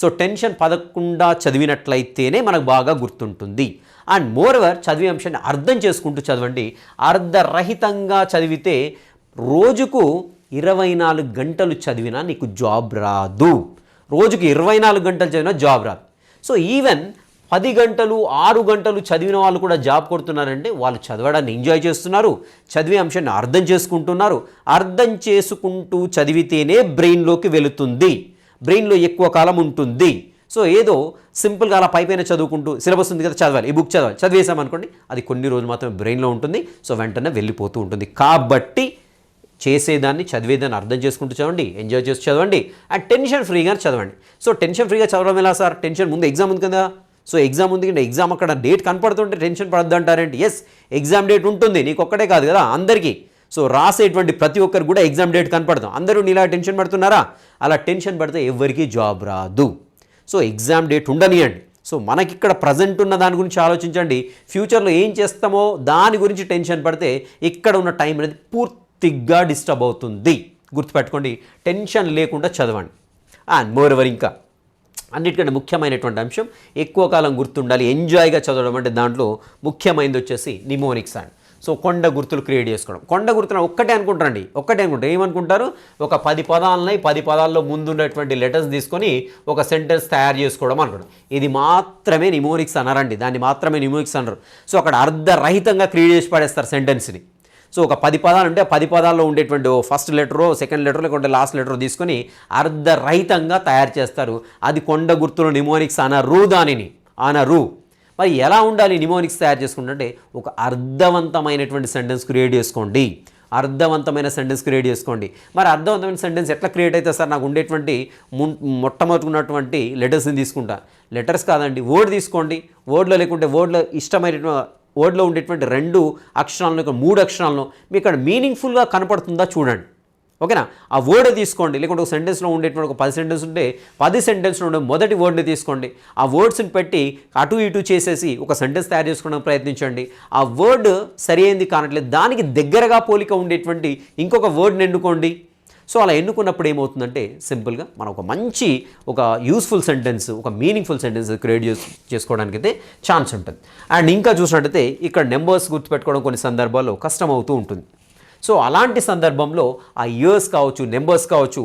సో టెన్షన్ పడకుండా చదివినట్లయితేనే మనకు బాగా గుర్తుంటుంది. అండ్ మోరోవర్ చదివే అంశాన్ని అర్థం చేసుకుంటూ చదవండి. అర్ధరహితంగా చదివితే రోజుకు 24 గంటలు చదివినా నీకు జాబ్ రాదు. రోజుకు 24 గంటలు చదివినా జాబ్ రాదు. సో ఈవెన్ 10 గంటలు 6 గంటలు చదివిన వాళ్ళు కూడా జాబ్ కొడుతున్నారంటే వాళ్ళు చదవడాన్ని ఎంజాయ్ చేస్తున్నారు, చదివే అంశాన్ని అర్థం చేసుకుంటున్నారు. అర్థం చేసుకుంటూ చదివితేనే బ్రెయిన్లోకి వెళుతుంది, బ్రెయిన్లో ఎక్కువ కాలం ఉంటుంది. సో ఏదో సింపుల్గా అలా పైపైన చదువుకుంటూ సిలబస్ ఉంది కదా చదవాలి, ఈ బుక్ చదవాలి, చదివేసామనుకోండి అది కొన్ని రోజులు మాత్రమే బ్రెయిన్లో ఉంటుంది, సో వెంటనే వెళ్ళిపోతూ ఉంటుంది. కాబట్టి చేసేదాన్ని చదివేదాన్ని అర్థం చేసుకుంటూ చదవండి, ఎంజాయ్ చేస్తూ చదవండి, అండ్ టెన్షన్ ఫ్రీగా చదవండి. సో టెన్షన్ ఫ్రీగా చదవడం ఎలా సార్, టెన్షన్ ముందు ఎగ్జామ్ ఉంది కదా, సో ఎగ్జామ్ ఉంది కదా, ఎగ్జామ్ అక్కడ డేట్ కనపడుతుంటే టెన్షన్ పడద్దు అంటారేంటి? ఎస్, ఎగ్జామ్ డేట్ ఉంటుంది, నీకు ఒక్కటే కాదు కదా, అందరికీ. సో రాసేటువంటి ప్రతి ఒక్కరు కూడా ఎగ్జామ్ డేట్ కనపడతాం. అందరూ నీలా టెన్షన్ పడుతున్నారా? అలా టెన్షన్ పడితే ఎవరికీ జాబ్ రాదు. సో ఎగ్జామ్ డేట్ ఉండనియండి. సో మనకి ఇక్కడ ప్రజెంట్ ఉన్న దాని గురించి ఆలోచించండి, ఫ్యూచర్లో ఏం చేస్తామో దాని గురించి టెన్షన్ పడితే ఇక్కడ ఉన్న టైం అనేది పూర్తిగా డిస్టర్బ్ అవుతుంది. గుర్తుపెట్టుకోండి, టెన్షన్ లేకుండా చదవండి. అండ్ మోరోవర్ ఇంకా అన్నిటికంటే ముఖ్యమైనటువంటి అంశం ఎక్కువ కాలం గుర్తుండాలి, ఎంజాయ్గా చదవడం. అంటే దాంట్లో ముఖ్యమైనది వచ్చేసి నిమోనిక్స్ అండ్ సో కొండ గుర్తులు క్రియేట్ చేసుకోవడం. కొండ గుర్తులు ఒక్కటే అనుకుంటారండి, ఏమనుకుంటారు, ఒక 10 పదాలని 10 పదాల్లో ముందున్నటువంటి లెటర్స్ తీసుకొని ఒక సెంటెన్స్ తయారు చేసుకోవడం అనుకోండి. ఇది మాత్రమే నిమోనిక్స్ అనరండి, దాన్ని మాత్రమే నిమోనిక్స్ అనరు. సో అక్కడ అర్ధరహితంగా క్రియేట్ చేసి పడేస్తారు సెంటెన్స్ని. సో ఒక 10 పదాలు ఉంటే 10 పదాల్లో ఉండేటువంటి ఫస్ట్ లెటరో సెకండ్ లెటరో లేకుంటే లాస్ట్ లెటరో తీసుకొని అర్ధరహితంగా తయారు చేస్తారు. అది కొండ గుర్తులు నిమోనిక్స్ అనరు, దానిని అనరు. మరి ఎలా ఉండాలి నిమోనిక్స్ తయారు చేసుకుంటే, ఒక అర్థవంతమైనటువంటి సెంటెన్స్ క్రియేట్ చేసుకోండి, అర్థవంతమైన సెంటెన్స్ క్రియేట్ చేసుకోండి. మరి అర్థవంతమైన సెంటెన్స్ ఎట్లా క్రియేట్ అవుతుంది సార్? నాకు ఉండేటువంటి మొట్టమొదటి ఉన్నటువంటి లెటర్స్ని తీసుకుంటా. లెటర్స్ కాదండి, వర్డ్ తీసుకోండి. వర్డ్లో లేకుంటే వర్డ్లో ఇష్టమైనటువంటి వర్డ్లో ఉండేటువంటి 2 అక్షరాలను 3 అక్షరాలను మీకు ఇక్కడ మీనింగ్ఫుల్గా కనపడుతుందా చూడండి. ఓకేనా? ఆ వర్డ్ తీసుకోండి. లేకుంటే ఒక సెంటెన్స్లో ఉండేటువంటి ఒక 10 సెంటెన్స్ ఉంటే 10 సెంటెన్స్లో ఉండే మొదటి వర్డ్ని తీసుకోండి. ఆ వర్డ్స్ని పెట్టి అటు ఇటు చేసేసి ఒక సెంటెన్స్ తయారు చేసుకోవడానికి ప్రయత్నించండి. ఆ వర్డ్ సరైనది కానట్లేదు, దానికి దగ్గరగా పోలిక ఉండేటువంటి ఇంకొక వర్డ్ని ఎన్నుకోండి. సో అలా ఎన్నుకున్నప్పుడు ఏమవుతుందంటే సింపుల్గా మనం ఒక మంచి ఒక యూస్ఫుల్ సెంటెన్స్, ఒక మీనింగ్ఫుల్ సెంటెన్స్ క్రియేట్ చేసుకోవడానికి అయితే ఛాన్స్ ఉంటుంది. అండ్ ఇంకా చూసినట్టయితే ఇక్కడ నెంబర్స్ గుర్తుపెట్టుకోవడం కొన్ని సందర్భాల్లో కష్టం అవుతూ ఉంటుంది. సో అలాంటి సందర్భంలో ఆ ఇయర్స్ కావచ్చు, నెంబర్స్ కావచ్చు,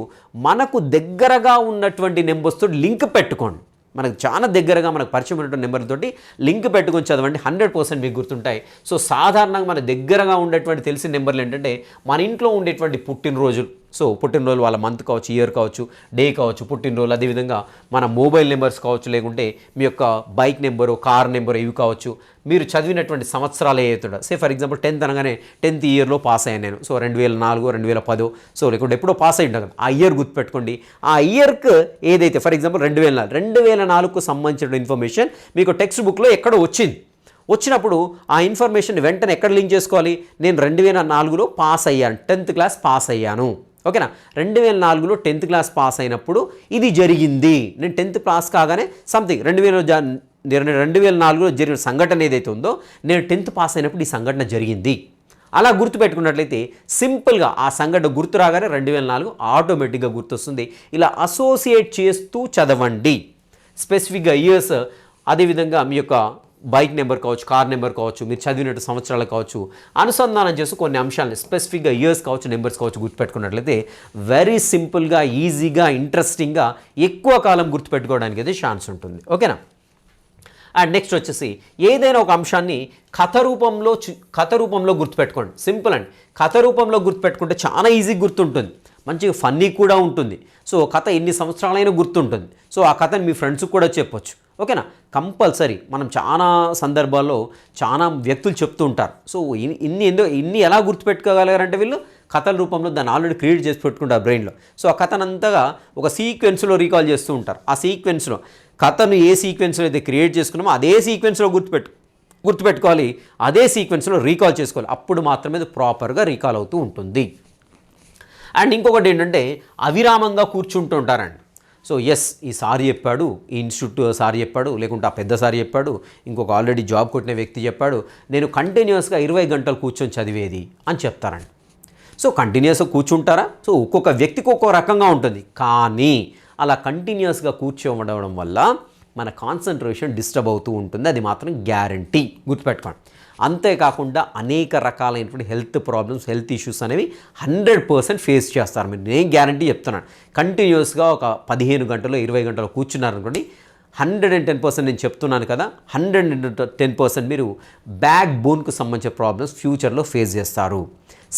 మనకు దగ్గరగా ఉన్నటువంటి నెంబర్స్తో లింక్ పెట్టుకోండి. మనకు చాలా దగ్గరగా మనకు పరిచయం ఉన్నటువంటి నెంబర్లతోటి లింక్ పెట్టుకొని చదవండి, 100% మీకు గుర్తుంటాయి. సో సాధారణంగా మన దగ్గరగా ఉండేటువంటి తెలిసిన నెంబర్లు ఏంటంటే మన ఇంట్లో ఉండేటువంటి పుట్టినరోజులు. సో పుట్టినరోజు వాళ్ళ మంత్ కావచ్చు, ఇయర్ కావచ్చు, డే కావచ్చు, పుట్టినరోజు. అదేవిధంగా మన మొబైల్ నెంబర్స్ కావచ్చు, లేకుంటే మీ యొక్క బైక్ నెంబరు, కార్ నెంబరు, ఇవి కావచ్చు. మీరు చదివినటువంటి సంవత్సరాలు ఏవైతుండో, సే ఫర్ ఎగ్జాంపుల్ 10th అనగానే 10th ఇయర్లో పాస్ అయ్యాను నేను. సో 2004, 2010, సో లేకుంటే ఎప్పుడో పాస్ అయ్యి ఉంటాను. ఆ ఇయర్ గుర్తుపెట్టుకోండి. ఆ ఇయర్కి ఏదైతే ఫర్ ఎగ్జాంపుల్ 2004కు సంబంధించిన ఇన్ఫర్మేషన్ మీకు టెక్స్ట్ బుక్లో ఎక్కడో వచ్చినప్పుడు ఆ ఇన్ఫర్మేషన్ వెంటనే ఎక్కడ లింక్ చేసుకోవాలి? నేను 2004లో పాస్ అయ్యాను, 10th క్లాస్ పాస్ అయ్యాను. ఓకేనా? 2004లో 10th క్లాస్ పాస్ అయినప్పుడు ఇది జరిగింది. నేను 10th పాస్ కాగానే సంథింగ్ నేను 2004లో జరిగిన సంఘటన ఏదైతే ఉందో నేను 10th పాస్ అయినప్పుడు ఈ సంఘటన జరిగింది అలా గుర్తుపెట్టుకున్నట్లయితే సింపుల్గా ఆ సంఘటన గుర్తు రాగానే 2004 ఆటోమేటిక్గా గుర్తొస్తుంది. ఇలా అసోసియేట్ చేస్తూ చదవండి. స్పెసిఫిక్గా ఇయర్స్, అదేవిధంగా మీ యొక్క బైక్ నెంబర్ కావచ్చు, కార్ నెంబర్ కావచ్చు, మీరు చదివినట్టు సంవత్సరాలు కావచ్చు, అనుసంధానం చేస్తూ కొన్ని అంశాలను స్పెసిఫిక్గా ఇయర్స్ కావచ్చు, నెంబర్స్ కావచ్చు గుర్తుపెట్టుకున్నట్లయితే వెరీ సింపుల్గా, ఈజీగా, ఇంట్రెస్టింగ్గా ఎక్కువ కాలం గుర్తుపెట్టుకోవడానికి అయితే ఛాన్స్ ఉంటుంది. ఓకేనా? అండ్ నెక్స్ట్ వచ్చేసి ఏదైనా ఒక అంశాన్ని కథ రూపంలో గుర్తుపెట్టుకోండి. సింపుల్ అండి. కథ రూపంలో గుర్తుపెట్టుకుంటే చాలా ఈజీ గుర్తుంటుంది, మంచిగా ఫన్నీ కూడా ఉంటుంది. సో కథ ఎన్ని సంవత్సరాలైనా గుర్తుంటుంది. సో ఆ కథని మీ ఫ్రెండ్స్కి కూడా చెప్పొచ్చు. ఓకేనా? కంపల్సరీ మనం చాలా సందర్భాల్లో చాలా వ్యక్తులు చెప్తూ ఉంటారు. సో ఇన్ని ఎలా గుర్తుపెట్టుకోగలగారంటే వీళ్ళు కథల రూపంలో దాన్ని ఆల్రెడీ క్రియేట్ చేసి పెట్టుకుంటారు బ్రెయిన్లో. సో ఆ కథనంతగా ఒక సీక్వెన్స్లో రీకాల్ చేస్తూ ఉంటారు. ఆ సీక్వెన్స్లో కథను ఏ సీక్వెన్స్లో అయితే క్రియేట్ చేసుకున్నామో అదే సీక్వెన్స్లో గుర్తుపెట్టుకోవాలి, అదే సీక్వెన్స్లో రీకాల్ చేసుకోవాలి. అప్పుడు మాత్రమే అది ప్రాపర్గా రీకాల్ అవుతూ ఉంటుంది. అండ్ ఇంకొకటి ఏంటంటే అవిరామంగా కూర్చుంటూ ఉంటారండి. సో ఎస్, ఈ సారి చెప్పాడు, ఈ ఇన్స్టిట్యూట్ సారి చెప్పాడు, లేకుంటే ఆ పెద్ద సారి చెప్పాడు, ఇంకొక ఆల్రెడీ జాబ్ కొట్టిన వ్యక్తి చెప్పాడు, నేను కంటిన్యూస్గా 20 గంటలు కూర్చొని చదివేది అని చెప్తారండి. సో కంటిన్యూస్గా కూర్చుంటారా? సో ఒక్కొక్క వ్యక్తికి ఒక్కో రకంగా ఉంటుంది. కానీ అలా కంటిన్యూస్గా కూర్చోవడం వల్ల మన కాన్సన్ట్రేషన్ డిస్టర్బ్ అవుతూ ఉంటుంది. అది మాత్రం గ్యారంటీ, గుర్తుపెట్టుకోండి. అంతేకాకుండా అనేక రకాలైనటువంటి హెల్త్ ప్రాబ్లమ్స్, హెల్త్ ఇష్యూస్ అనేవి 100% ఫేస్ చేస్తారు మీరు. నేను గ్యారంటీ చెప్తున్నాను. కంటిన్యూస్గా ఒక 15 గంటలు 20 గంటలు కూర్చున్నారనుకోండి, 110% నేను చెప్తున్నాను కదా, 110% మీరు బ్యాక్ బోన్కు సంబంధించిన ప్రాబ్లమ్స్ ఫ్యూచర్లో ఫేస్ చేస్తారు.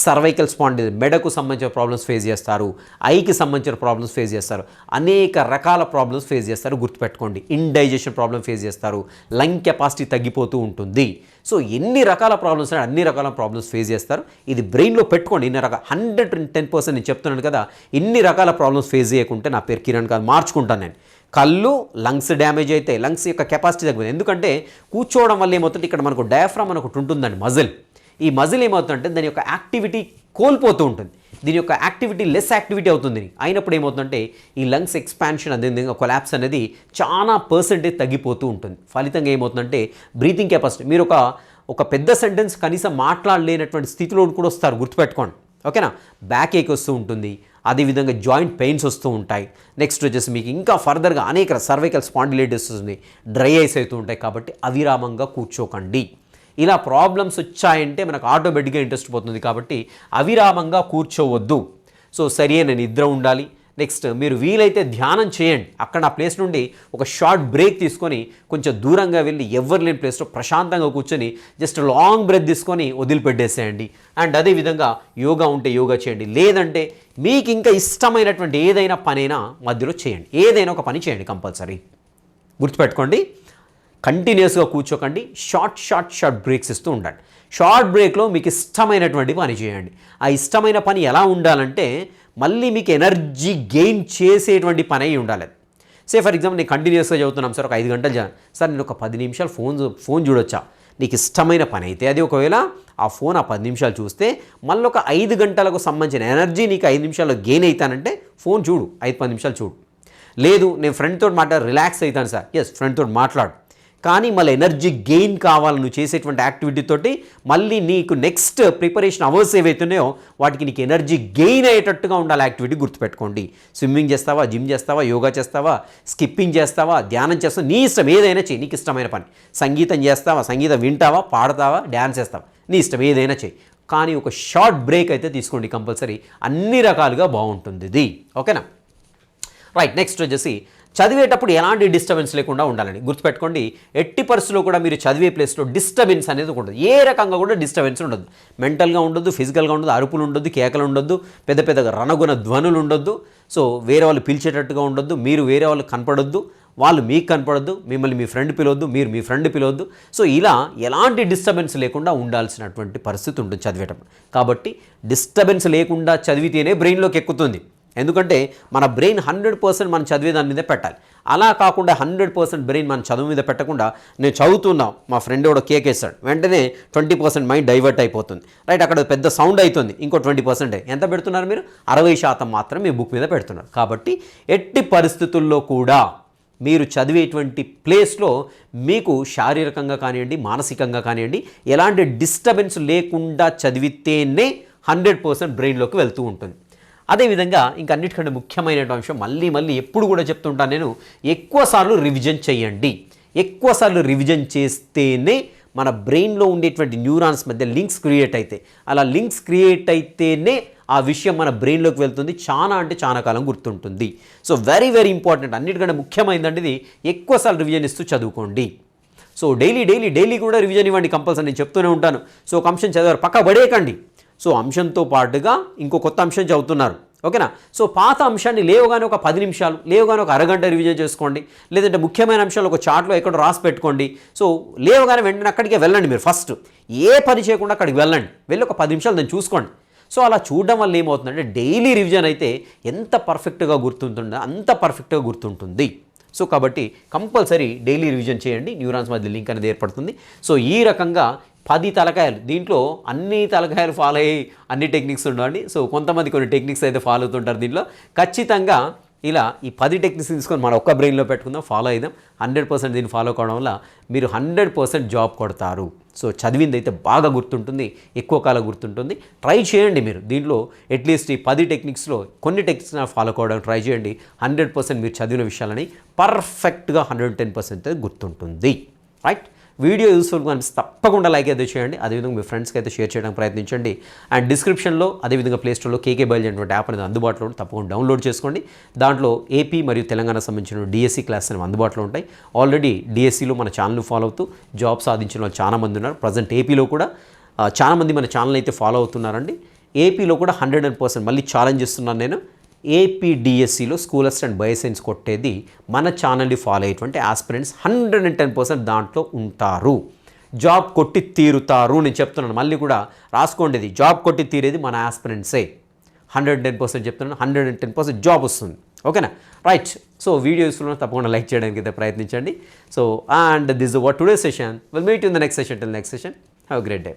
సర్వైకల్ స్పాండిల్, మెడకు సంబంధించిన ప్రాబ్లమ్స్ ఫేస్ చేస్తారు, ఐకి సంబంధించిన ప్రాబ్లమ్స్ ఫేస్ చేస్తారు, అనేక రకాల ప్రాబ్లమ్స్ ఫేస్ చేస్తారు. గుర్తుపెట్టుకోండి. ఇండైజెషన్ ప్రాబ్లమ్ ఫేస్ చేస్తారు, లంగ్ కెపాసిటీ తగ్గిపోతూ ఉంటుంది. సో ఎన్ని రకాల ప్రాబ్లమ్స్ ఉన్నాయి, అన్ని రకాల ప్రాబ్లమ్స్ ఫేస్ చేస్తారు. ఇది బ్రెయిన్లో పెట్టుకోండి. ఇన్ని రకాల 110% నేను చెప్తున్నాను కదా, ఇన్ని రకాల ప్రాబ్లమ్స్ ఫేస్ చేయకుంటే నా పేరు కిరణ్ కాదు, మార్చుకుంటాను నేను. కళ్ళు, లంగ్స్ డ్యామేజ్ అయితే లంగ్స్ యొక్క కెపాసిటీ తగ్గిపోతుంది. ఎందుకంటే కూర్చోవడం వల్ల ఏమవుతుంది, ఇక్కడ మనకు డయాఫ్రామ్ అని ఒకటి ఉంటుందండి, మజిల్. ఈ మజిల్ ఏమవుతుందంటే దాని యొక్క యాక్టివిటీ కోల్పోతూ ఉంటుంది. దీని యొక్క యాక్టివిటీ లెస్ యాక్టివిటీ అవుతుంది. అయినప్పుడు ఏమవుతుందంటే ఈ లంగ్స్ ఎక్స్పాన్షన్, అదేవిధంగా కొలాప్స్ అనేది చాలా పర్సెంటేజ్ తగ్గిపోతూ ఉంటుంది. ఫలితంగా ఏమవుతుందంటే బ్రీతింగ్ కెపాసిటీ, మీరు ఒక పెద్ద సెంటెన్స్ కనీసం మాట్లాడలేనటువంటి స్థితిలో కూడా వస్తారు. గుర్తుపెట్టుకోండి. ఓకేనా? బ్యాక్ ఏక్ వస్తూ ఉంటుంది, అదేవిధంగా జాయింట్ పెయిన్స్ వస్తూ ఉంటాయి. నెక్స్ట్ వచ్చేసి మీకు ఇంకా ఫర్దర్గా అనేక సర్వైకల్ స్పాండిలైటిస్ వస్తుంది, డ్రై ఐస్ అవుతూ ఉంటాయి. కాబట్టి అవిరామంగా కూర్చోకండి. ఇలా ప్రాబ్లమ్స్ వచ్చాయంటే మనకు ఆటోమేటిక్గా ఇంట్రెస్ట్ పోతుంది. కాబట్టి అవిరామంగా కూర్చోవద్దు. సో సరి అయిన నిద్ర ఉండాలి. నెక్స్ట్ మీరు వీలైతే ధ్యానం చేయండి. అక్కడ ఆ ప్లేస్ నుండి ఒక షార్ట్ బ్రేక్ తీసుకొని కొంచెం దూరంగా వెళ్ళి ఎవరు లేని ప్లేస్లో ప్రశాంతంగా కూర్చొని జస్ట్ లాంగ్ బ్రెత్ తీసుకొని వదిలిపెట్టేసేయండి. అండ్ అదేవిధంగా యోగా ఉంటే యోగా చేయండి, లేదంటే మీకు ఇంకా ఇష్టమైనటువంటి ఏదైనా పనైనా మధ్యలో చేయండి. ఏదైనా ఒక పని చేయండి కంపల్సరీ. గుర్తుపెట్టుకోండి, కంటిన్యూస్గా కూర్చోకండి. షార్ట్ బ్రేక్స్ ఇస్తూ ఉండండి. షార్ట్ బ్రేక్లో మీకు ఇష్టమైనటువంటి పని చేయండి. ఆ ఇష్టమైన పని ఎలా ఉండాలంటే మళ్ళీ మీకు ఎనర్జీ గెయిన్ చేసేటువంటి పని అయి ఉండాలి. సే ఫర్ ఎగ్జాంపుల్ నేను కంటిన్యూస్గా చదువుతున్నాం సార్, ఒక 5 గంటలు సార్ నేను ఒక 10 నిమిషాలు ఫోన్ చూడొచ్చా? నీకు ఇష్టమైన పని అయితే అది ఒకవేళ ఆ ఫోన్ ఆ 10 నిమిషాలు చూస్తే మళ్ళీ ఒక 5 గంటలకు సంబంధించిన ఎనర్జీ నీకు 5 నిమిషాల్లో గెయిన్ అవుతానంటే ఫోన్ చూడు, 5-10 నిమిషాలు చూడు. లేదు నేను ఫ్రెండ్తో రిలాక్స్ అవుతాను సార్, ఎస్ ఫ్రెండ్తో మాట్లాడు. కానీ మళ్ళీ ఎనర్జీ గెయిన్ కావాలి నువ్వు చేసేటువంటి యాక్టివిటీ తోటి. మళ్ళీ నీకు నెక్స్ట్ ప్రిపరేషన్ అవర్స్ ఏవైతున్నాయో వాటికి నీకు ఎనర్జీ గెయిన్ అయ్యేటట్టుగా ఉండాలి యాక్టివిటీ. గుర్తుపెట్టుకోండి. స్విమ్మింగ్ చేస్తావా, జిమ్ చేస్తావా, యోగా చేస్తావా, స్కిప్పింగ్ చేస్తావా, ధ్యానం చేస్తావా, నీ ఇష్టం ఏదైనా చేయి. నీకు ఇష్టమైన పని. సంగీతం చేస్తావా, సంగీతం వింటావా, పాడతావా, డ్యాన్స్ చేస్తావా, నీ ఇష్టం ఏదైనా చేయి. కానీ ఒక షార్ట్ బ్రేక్ అయితే తీసుకోండి కంపల్సరీ. అన్ని రకాలుగా బాగుంటుంది ఇది. ఓకేనా? రైట్. నెక్స్ట్ వచ్చేసి చదివేటప్పుడు ఎలాంటి డిస్టర్బెన్స్ లేకుండా ఉండాలని గుర్తుపెట్టుకోండి. ఎట్టి పరిస్థితుల్లో కూడా మీరు చదివే ప్లేస్లో డిస్టర్బెన్స్ అనేది ఉండదు. ఏ రకంగా కూడా డిస్టర్బెన్స్ ఉండదు. మెంటల్గా ఉండొద్దు, ఫిజికల్గా ఉండదు, అరుపులు ఉండొద్దు, కేకలు ఉండొద్దు, పెద్దగా రణగుణ ధ్వనులు ఉండొద్దు. సో వేరే వాళ్ళు పిలిచేటట్టుగా ఉండొద్దు, మీరు వేరే వాళ్ళు కనపడొద్దు, వాళ్ళు మీకు కనపడొద్దు, మిమ్మల్ని మీ ఫ్రెండ్ పిలవద్దు, మీరు మీ ఫ్రెండ్ పిలవద్దు. సో ఇలా ఎలాంటి డిస్టర్బెన్స్ లేకుండా ఉండాల్సినటువంటి పరిస్థితి ఉంటుంది చదివేటప్పుడు. కాబట్టి డిస్టర్బెన్స్ లేకుండా చదివితేనే బ్రెయిన్లోకి ఎక్కుతుంది. ఎందుకంటే మన బ్రెయిన్ 100% మనం చదివే దాని మీద పెట్టాలి. అలా కాకుండా 100% బ్రెయిన్ మనం చదువు మీద పెట్టకుండా నేను చదువుతున్నా, మా ఫ్రెండ్ కూడా కేక్ వేస్తాడు, వెంటనే 20% మైండ్ డైవర్ట్ అయిపోతుంది. రైట్, అక్కడ పెద్ద సౌండ్ అవుతుంది, ఇంకో 20% ఎంత పెడుతున్నారు మీరు? 60% మాత్రం మీ బుక్ మీద పెడుతున్నారు. కాబట్టి ఎట్టి పరిస్థితుల్లో కూడా మీరు చదివేటువంటి ప్లేస్లో మీకు శారీరకంగా కానివ్వండి, మానసికంగా కానివ్వండి, ఎలాంటి డిస్టర్బెన్స్ లేకుండా చదివితేనే 100% బ్రెయిన్లోకి వెళ్తూ ఉంటుంది. అదేవిధంగా ఇంకా అన్నిటికంటే ముఖ్యమైన అంశం మళ్ళీ ఎప్పుడు కూడా చెప్తుంటాను నేను, ఎక్కువసార్లు రివిజన్ చేయండి. ఎక్కువసార్లు రివిజన్ చేస్తేనే మన బ్రెయిన్లో ఉండేటువంటి న్యూరాన్స్ మధ్య లింక్స్ క్రియేట్ అవుతాయి. అలా లింక్స్ క్రియేట్ అయితేనే ఆ విషయం మన బ్రెయిన్లోకి వెళ్తుంది, చాలా కాలం గుర్తుంటుంది. సో వెరీ ఇంపార్టెంట్, అన్నిటికంటే ముఖ్యమైనది ఇది. ఎక్కువసార్లు రివిజన్ ఇస్తూ చదువుకోండి. సో డైలీ కూడా రివిజన్ ఇవ్వండి కంపల్సరీ, నేను చెప్తూనే ఉంటాను. సో ఒక అంశం చదివారు పక్క పడేయకండి. సో అంశంతో పాటుగా ఇంకో కొత్త అంశం చదువుతున్నారు, ఓకేనా. సో పాత అంశాన్ని లేవగానే ఒక 10 నిమిషాలు, లేవగానే ఒక అరగంట రివిజన్ చేసుకోండి. లేదంటే ముఖ్యమైన అంశాలు ఒక చార్ట్లో ఎక్కడో రాసి పెట్టుకోండి. సో లేవగానే వెంటనే అక్కడికే వెళ్ళండి. మీరు ఫస్ట్ ఏ పని చేయకుండా అక్కడికి వెళ్ళి ఒక 10 నిమిషాలు దాన్ని చూసుకోండి. సో అలా చూడడం వల్ల ఏమవుతుందంటే డైలీ రివిజన్ అయితే ఎంత పర్ఫెక్ట్గా గుర్తుంటుందో అంత పర్ఫెక్ట్గా గుర్తుంటుంది. సో కాబట్టి కంపల్సరీ డైలీ రివిజన్ చేయండి, న్యూరాన్స్ మధ్య లింక్ అనేది ఏర్పడుతుంది. సో ఈ రకంగా 10 తలకాయలు, దీంట్లో అన్ని తలకాయలు ఫాలో అయ్యి అన్ని టెక్నిక్స్ ఉండండి. సో కొంతమంది కొన్ని టెక్నిక్స్ అయితే ఫాలో అవుతుంటారు. దీంట్లో ఖచ్చితంగా ఇలా ఈ 10 టెక్నిక్స్ తీసుకొని మన ఒక్క బ్రెయిన్లో పెట్టుకుందాం, ఫాలో అయిదాం. 100% దీన్ని ఫాలో కావడం వల్ల మీరు 100% జాబ్ కొడతారు. సో చదివింది అయితే బాగా గుర్తుంటుంది, ఎక్కువ కాలం గుర్తుంటుంది. ట్రై చేయండి మీరు దీంట్లో అట్లీస్ట్ ఈ 10 టెక్నిక్స్లో కొన్ని టెక్నిక్స్ ఫాలో కావడానికి ట్రై చేయండి. 100% మీరు చదివిన విషయాలని పర్ఫెక్ట్గా 110% గుర్తుంటుంది. రైట్, వీడియో యూస్ఫుల్గా అనిపిస్తే తప్పకుండా లైక్ అయితే చేయండి. అదేవిధంగా మీ ఫ్రెండ్స్కి అయితే షేర్ చేయడానికి ప్రయత్నించండి. అండ్ డిస్క్రిప్షన్లో అదేవిధంగా ప్లే స్టోర్లో కేకే బయలు అనేటువంటి యాప్ అనేది అందుబాటులో ఉంది, తప్పకుండా డౌన్లోడ్ చేసుకోండి. దాంట్లో ఏపీ మరియు తెలంగాణకు సంబంధించిన డిఎస్సి క్లాసెస్ అనేవి అందుబాటులో ఉంటాయి. ఆల్రెడీ డిఎస్సిలో మన ఛానల్ ఫాలో అవుతూ జాబ్ సాధించిన వాళ్ళు చాలామంది ఉన్నారు. ప్రజెంట్ ఏపీలో కూడా చాలామంది మన ఛానల్ అయితే ఫాలో అవుతున్నారండి. ఏపీలో కూడా 100% మళ్ళీ ఛాలెంజ్ ఇస్తున్నాను నేను. ఏపీడిఎస్సిలో స్కూల్ అసిస్టెంట్ బయోసైన్స్ కొట్టేది మన ఛానల్ని ఫాలో అయ్యేటువంటి ఆస్పిరెంట్స్ 110% దాంట్లో ఉంటారు. జాబ్ కొట్టి తీరుతారు, నేను చెప్తున్నాను. మళ్ళీ కూడా రాసుకోండి, జాబ్ కొట్టి తీరేది మన ఆస్పిరెంట్సే. 110% చెప్తున్నాను, 110% జాబ్ వస్తుంది, ఓకేనా. రైట్, సో వీడియో యూస్ఫుల్ తప్పకుండా లైక్ చేయడానికి అయితే ప్రయత్నించండి. So and this what today session. Will meet in the next session. Till next session, have a great day.